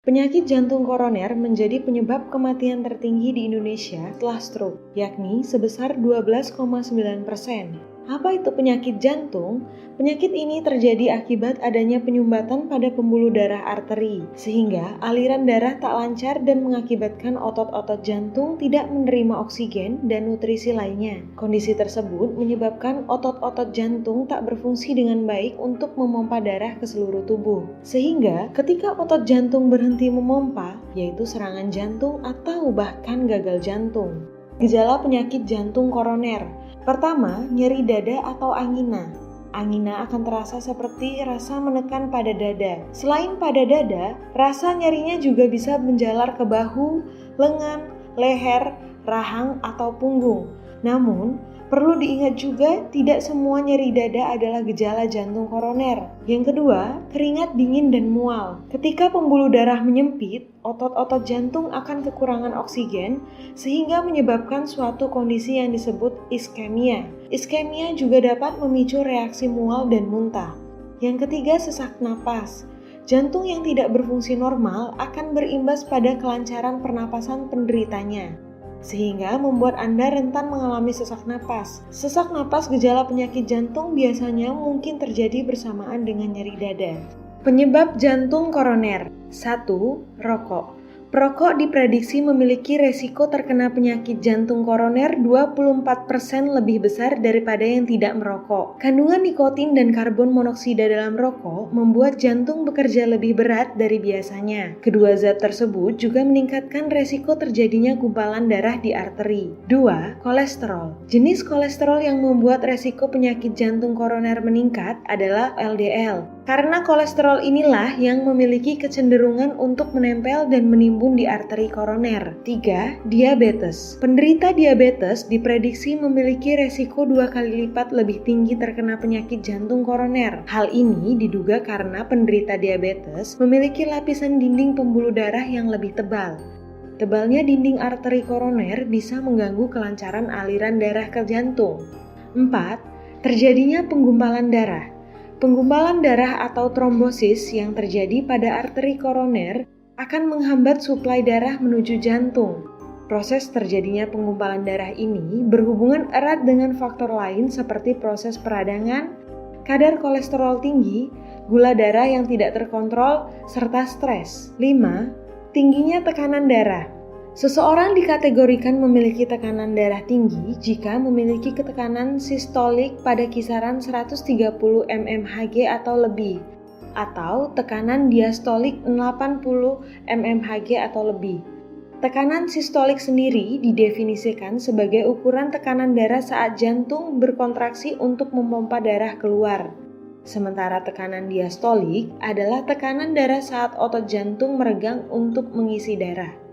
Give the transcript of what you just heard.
Penyakit jantung koroner menjadi penyebab kematian tertinggi di Indonesia setelah stroke, yakni sebesar 12,9%. Apa itu penyakit jantung? Penyakit ini terjadi akibat adanya penyumbatan pada pembuluh darah arteri, sehingga aliran darah tak lancar dan mengakibatkan otot-otot jantung tidak menerima oksigen dan nutrisi lainnya. Kondisi tersebut menyebabkan otot-otot jantung tak berfungsi dengan baik untuk memompa darah ke seluruh tubuh. Sehingga ketika otot jantung berhenti memompa, yaitu serangan jantung atau bahkan gagal jantung. Gejala penyakit jantung koroner. Pertama, nyeri dada atau angina. Angina akan terasa seperti rasa menekan pada dada. Selain pada dada, rasa nyerinya juga bisa menjalar ke bahu, lengan, leher, rahang, atau punggung. Namun, perlu diingat juga tidak semua nyeri dada adalah gejala jantung koroner. Yang kedua, keringat dingin dan mual. Ketika pembuluh darah menyempit, otot-otot jantung akan kekurangan oksigen sehingga menyebabkan suatu kondisi yang disebut iskemia. Iskemia juga dapat memicu reaksi mual dan muntah. Yang ketiga, sesak napas. Jantung yang tidak berfungsi normal akan berimbas pada kelancaran pernapasan penderitanya, sehingga membuat Anda rentan mengalami sesak napas. Sesak napas gejala penyakit jantung biasanya mungkin terjadi bersamaan dengan nyeri dada. Penyebab jantung koroner. 1. Rokok. Perokok diprediksi memiliki resiko terkena penyakit jantung koroner 24% lebih besar daripada yang tidak merokok. Kandungan nikotin dan karbon monoksida dalam rokok membuat jantung bekerja lebih berat dari biasanya. Kedua zat tersebut juga meningkatkan resiko terjadinya gumpalan darah di arteri. 2. Kolesterol. Jenis kolesterol yang membuat resiko penyakit jantung koroner meningkat adalah LDL. Karena kolesterol inilah yang memiliki kecenderungan untuk menempel dan menimbun di arteri koroner. 3. Diabetes. Penderita diabetes diprediksi memiliki resiko 2 kali lipat lebih tinggi terkena penyakit jantung koroner. Hal ini diduga karena penderita diabetes memiliki lapisan dinding pembuluh darah yang lebih tebal. Tebalnya dinding arteri koroner bisa mengganggu kelancaran aliran darah ke jantung. 4. Terjadinya penggumpalan darah. Penggumpalan darah atau trombosis yang terjadi pada arteri koroner akan menghambat suplai darah menuju jantung. Proses terjadinya penggumpalan darah ini berhubungan erat dengan faktor lain seperti proses peradangan, kadar kolesterol tinggi, gula darah yang tidak terkontrol, serta stres. 5. Tingginya tekanan darah. Seseorang dikategorikan memiliki tekanan darah tinggi jika memiliki tekanan sistolik pada kisaran 130 mmHg atau lebih, atau tekanan diastolik 80 mmHg atau lebih. Tekanan sistolik sendiri didefinisikan sebagai ukuran tekanan darah saat jantung berkontraksi untuk memompa darah keluar. Sementara tekanan diastolik adalah tekanan darah saat otot jantung meregang untuk mengisi darah.